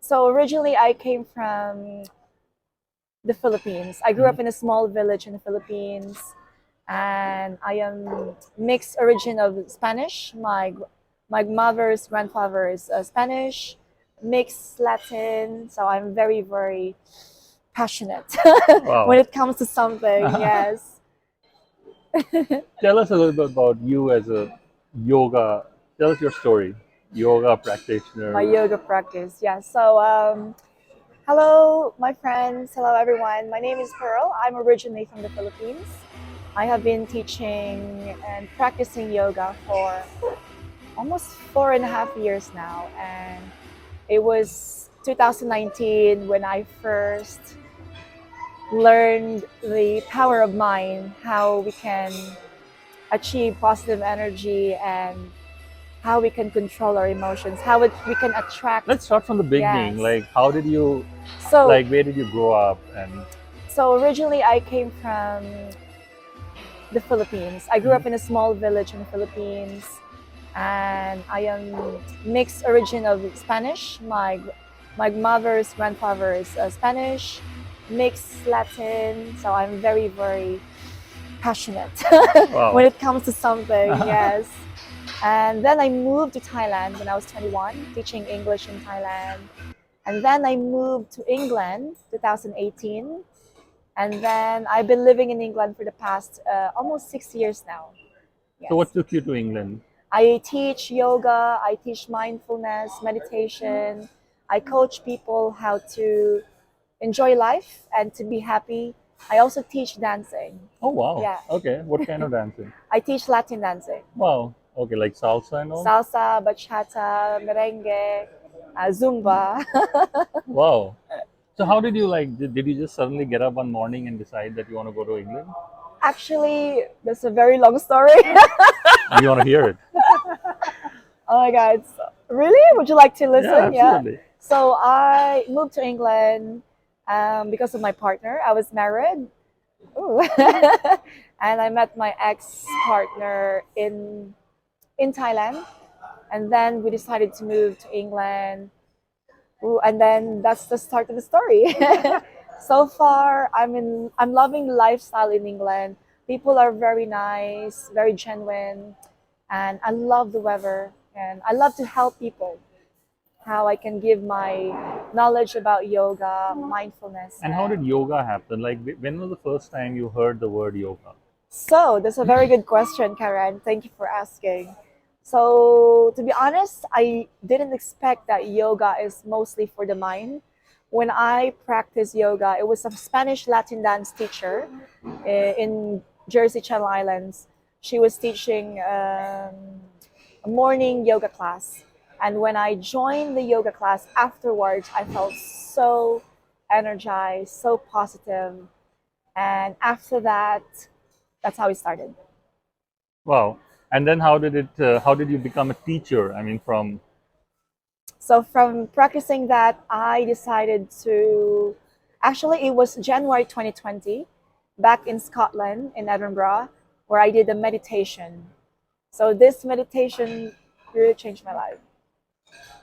So originally, I came from the Philippines. I grew Mhm. up in a small village in the Philippines, and I am mixed origin of Spanish. My mother's grandfather is Spanish, mixed Latin. So I'm very passionate when Wow. it comes to something. Yes. Tell us a little bit about you as a yoga. Tell us your story. Yoga My practitioner. yoga practice. Yeah. So hello, my friends. Hello, everyone. My name is Pearl. I'm originally from the Philippines. I have been teaching and practicing yoga for almost 4.5 years now. And it was 2019 when I first learned the power of mind, how we can achieve positive energy and how we can control our emotions, we can attract. Let's start from the beginning. Yes. Like, how did you, So, like, where did you grow up? And so originally I came from the Philippines. I grew Mhm. up in a small village in the Philippines, and I am mixed origin of Spanish. My mother's grandfather is Spanish, mixed Latin. So I'm very passionate when Wow. it comes to something. Yes. And then I moved to Thailand when I was 21, teaching English in Thailand. And then I moved to England 2018. And then I've been living in England for the past almost 6 years now. So, what Yes. took you to England? I teach yoga, I teach mindfulness, meditation. I coach people how to enjoy life and to be happy. I also teach dancing. Oh, wow. Yeah. Okay. What kind of dancing? I teach Latin dancing. Wow. Okay, like salsa and all? Salsa, bachata, merengue, zumba. Wow. So, how did you like, did you just suddenly get up one morning and decide that you want to go to England? Actually, that's a very long story. You want to hear it? Oh my God. Really? Would you like to Yeah, listen? Yeah. absolutely. So I moved to England because of my partner. I was married. Ooh. And I met my ex-partner in Thailand. And then we decided to move to England. Ooh, and then that's the start of the story. So far, I'm loving the lifestyle in England. People are very nice, very genuine, and I love the weather. And I love to help people. How I can give my knowledge about yoga, mindfulness, And how and did yoga happen? Like, when was the first time you heard the word yoga? so that's a very good question, Karen. Thank you for asking. So to be honest, I didn't expect that yoga is mostly for the mind. When I practiced yoga, it was a Spanish Latin dance teacher in Jersey Channel Islands. She was teaching a morning yoga class. And when I joined the yoga class afterwards, I felt so energized, so positive. And after that, that's how it started. Wow. And then how did you become a teacher? I mean, from, So from practicing that, I decided to actually it was January 2020, back in Scotland in Edinburgh, where I did a meditation. So this meditation really changed my life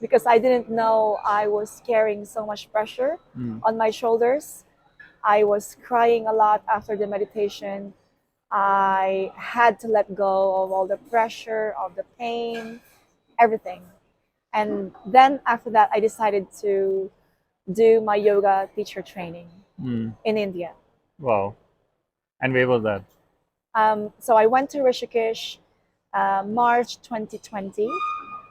because I didn't know I was carrying so much pressure Mm. on my shoulders. I was crying a lot after the meditation. I had to let go of all the pressure, of the pain, everything. And then after that, I decided to do my yoga teacher training Mm. in India. Wow. And where was that? So I went to Rishikesh March 2020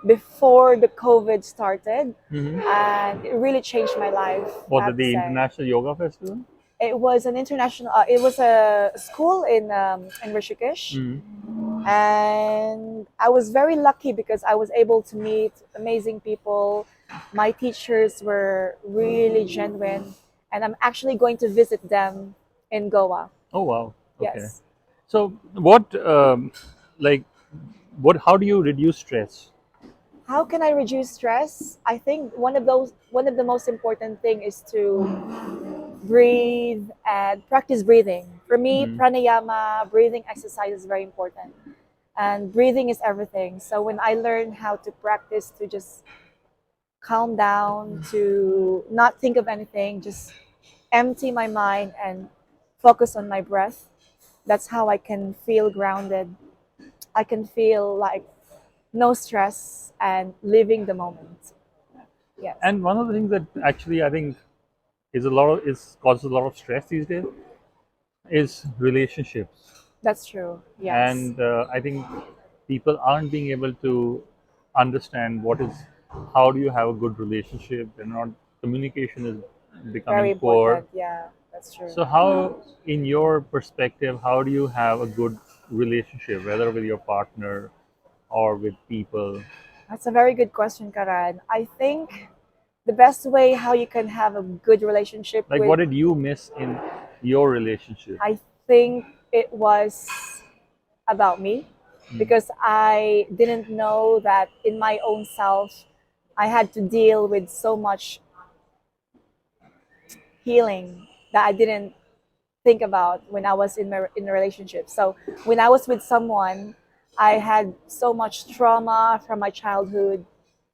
before the COVID started, Hmm. and it really changed my life, I Was have it to the say. International Yoga Festival? It was an international, it was a school in Rishikesh, Mm. and I was very lucky because I was able to meet amazing people. My teachers were really genuine, and I'm actually going to visit them in Goa. Oh, wow. Okay. Yes. So, like, how do you reduce stress? How can I reduce stress? I think one of the most important thing is to breathe and practice breathing. For me, Mm. pranayama, breathing exercise is very important. And breathing is everything. So when I learned how to practice to just calm down, to not think of anything, just empty my mind and focus on my breath. That's how I can feel grounded. I can feel like no stress and living the moment. Yes, And one of the things that actually I think is causes a lot of stress these days is relationships. that's true. Yes, And I think people aren't being able to understand what is how do you have a good relationship. They're not communication is very becoming poor. important. Yeah, that's true. So how, in your perspective, how do you have a good relationship, whether with your partner or with people? That's a very good question, Karan. I think the best way how you can have a good relationship Like, with, what did you miss in your relationship? I think it was about me, because I didn't know that in my own self I had to deal with so much healing that I didn't think about when I was in a relationship. So when I was with someone, I had so much trauma from my childhood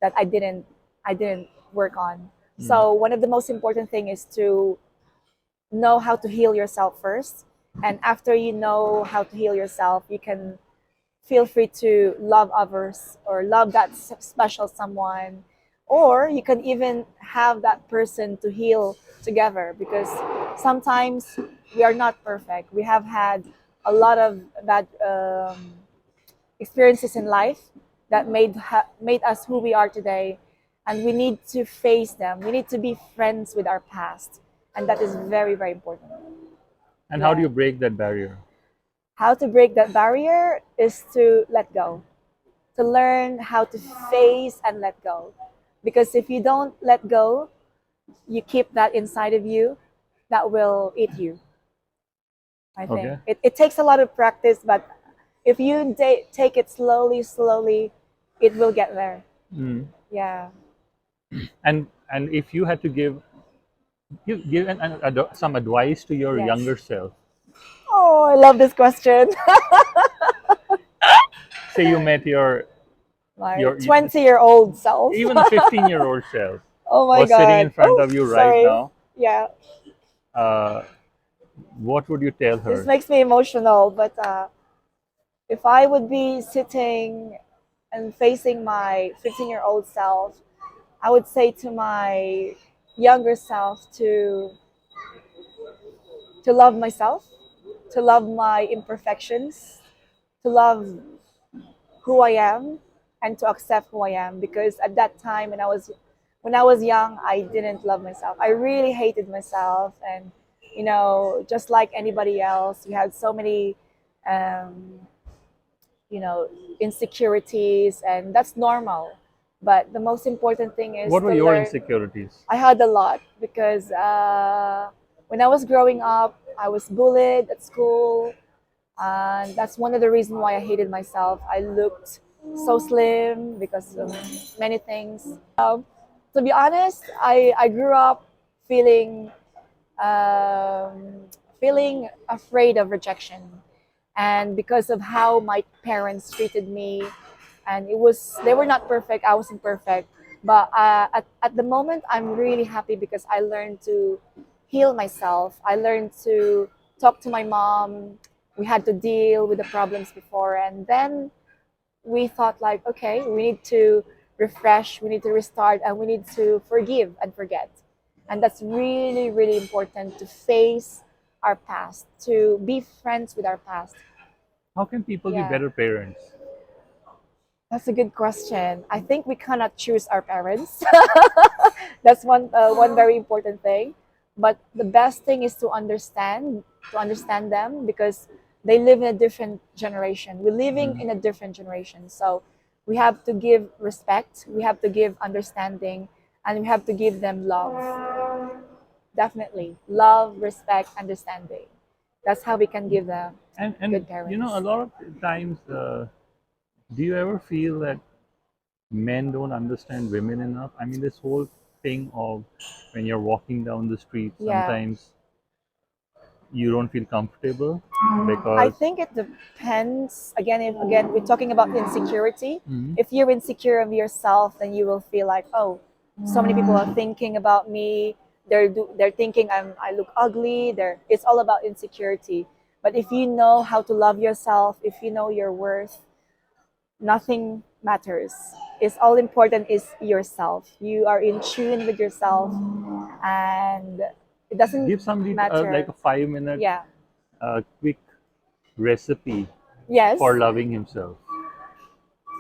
that I didn't work on. Mm. So one of the most important thing is to know how to heal yourself first, and after you know how to heal yourself, you can feel free to love others or love that special someone, or you can even have that person to heal together, because sometimes we are not perfect. We have had a lot of bad experiences in life that made us who we are today, and we need to face them. We need to be friends with our past, and that is very, very important. And how do Yeah. you break that barrier? How to break that barrier is to let go, to learn how to face and let go. Because if you don't let go, you keep that inside of you, that will eat you. I think Okay. it takes a lot of practice, but if you take it slowly, slowly, it will get there. Mm. Yeah. And if you had to give some advice to your Yes. younger self, Oh, I love this question. say you met your My your 20-year-old self. even a 15-year-old self Oh my was sitting God. in front Oh, of you right sorry. now, Yeah, uh, what would you tell this her? makes me emotional, but if I would be sitting and facing my 15-year-old self, I would say to my younger self to love myself, to love my imperfections, to love who I am, and to accept who I am. Because at that time when I was young, I didn't love myself. I really hated myself, and just like anybody else, we had so many um, you know insecurities, and that's normal. But the most important thing is What were to your learn. insecurities? I had a lot, because when I was growing up, I was bullied at school, and that's one of the reasons why I hated myself. I looked so slim because of many things. To be honest, I grew up feeling feeling afraid of rejection, and because of how my parents treated me, and they were not perfect, I wasn't perfect, but at the moment I'm really happy, because I learned to heal myself. I learned to talk to my mom. We had to deal with the problems before, and then we thought like, okay, we need to refresh, we need to restart, and we need to forgive and forget. And that's really, really important, to face our past, to be friends with our past. How can people be Yeah, better parents? that's a good question. I think we cannot choose our parents. That's one very important thing. But the best thing is to understand them, because they live in a different generation. We're living Mm. in a different generation. So we have to give respect, we have to give understanding, and we have to give them love. Definitely. Love, respect, understanding. That's how we can give them And good a parents. lot of times, do you ever feel that men don't understand women enough? I mean, this whole thing of when you're walking down the street, Yeah. sometimes you don't feel comfortable I because. think it depends. Again, we're talking about insecurity. Mhm. If you're insecure of yourself, then you will feel like, oh, So many people are thinking about me. They're thinking I look ugly. It's all about insecurity. But if you know how to love yourself, if you know your worth, nothing matters. It's all important is yourself. You are in tune with yourself, and it doesn't Give somebody like matter. a 5 minute Yeah. quick recipe Yes. for loving himself.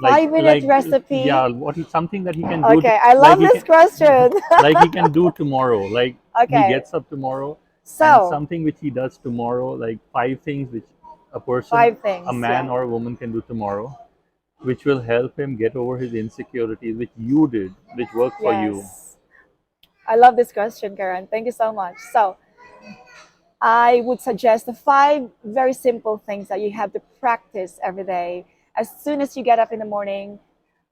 5 minute Yeah, recipe. what he something that he can do Okay, I like love he this can question. like he can do tomorrow. Like he Okay, gets up tomorrow, and so something which he does tomorrow, like five things which a person, five a things. man Yeah. or a woman can do tomorrow, which will help him get over his insecurities, which you did, which worked for you. Yes. I love this question, Karen. Thank you so much. So, I would suggest the five very simple things that you have to practice every day. As soon as you get up in the morning,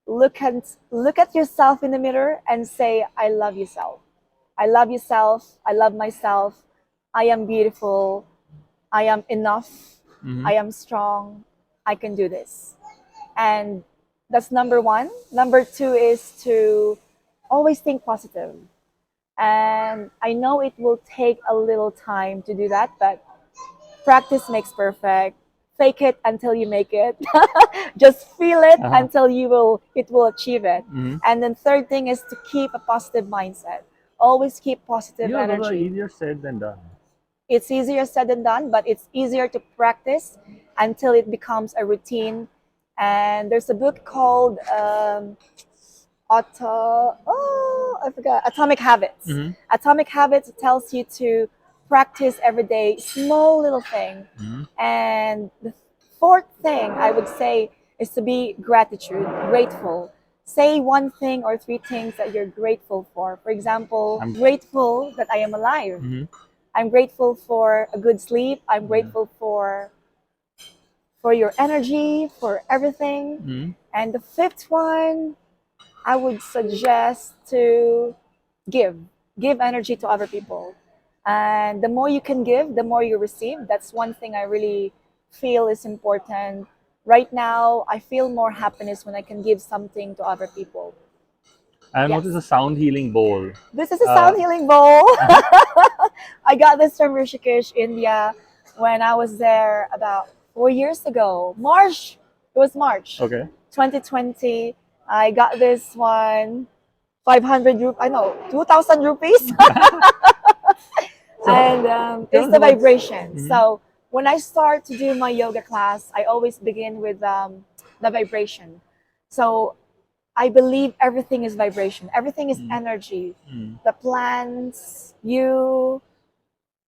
look at yourself in the mirror and say, "I love yourself. I love yourself. I love myself. I am beautiful. I am enough. Hmm. I am strong. I can do this." And that's number one. Number two is to always think positive. And I know it will take a little time to do that, but practice makes perfect. Fake it until you make it. Just feel it Uh-huh. until it will achieve it. Hmm. And then third thing is to keep a positive mindset. Always keep positive Those are energy. easier said than done. It's easier said than done, but it's easier to practice until it becomes a routine. And there's a book called I forgot, Atomic Habits. Hmm. Atomic Habits tells you to practice every day, small little thing. Hmm. And the fourth thing I would say is to be grateful. Say one thing or three things that you're grateful for. For example, I'm. grateful that I am alive. Hmm. I'm grateful for a good sleep. I'm Hmm. grateful for your energy, for everything. Hmm. And the fifth one, I would suggest to give. Give energy to other people. And the more you can give, the more you receive. That's one thing I really feel is important. Right now, I feel more happiness when I can give something to other people. I noticed a Yes. sound healing bowl. This is a Uh, sound healing bowl. uh-huh. I got this from Rishikesh, India, when I was there about 4 years ago. March. It was March Okay. 2020. I got this one 500 rupees. I know 2,000 rupees. So And tell it's us the about. vibration. Mhm. So when I start to do my yoga class, I always begin with the vibration. So I believe everything is vibration. Everything is Mm. energy. Mm. The plants, you,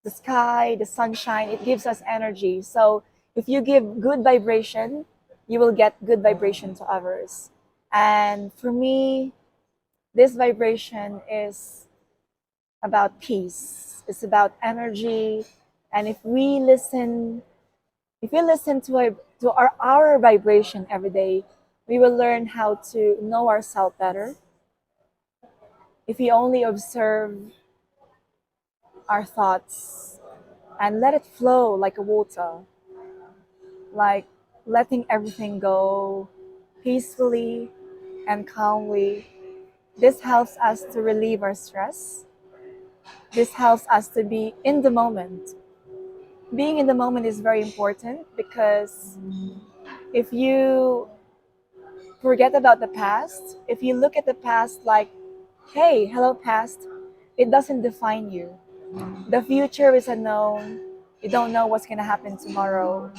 the sky, the sunshine, it gives us energy. So if you give good vibration, you will get good vibration to others. And for me, this vibration is about peace. It's about energy. And if we listen to our vibration every day, we will learn how to know ourselves better. If we only observe our thoughts and let it flow like a water, like letting everything go peacefully and calmly. This helps us to relieve our stress. This helps us to be in the moment. Being in the moment is very important because if you forget about the past, if you look at the past like, hey, hello, past, it doesn't define you. The future is unknown. You don't know what's going to happen tomorrow.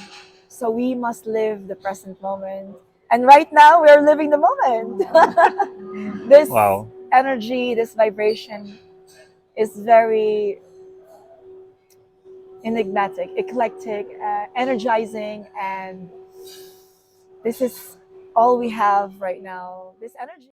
So we must live the present moment. And right now, we are living the moment. This Wow. energy, this vibration is very enigmatic, eclectic, energizing, and this is all we have right now. This energy.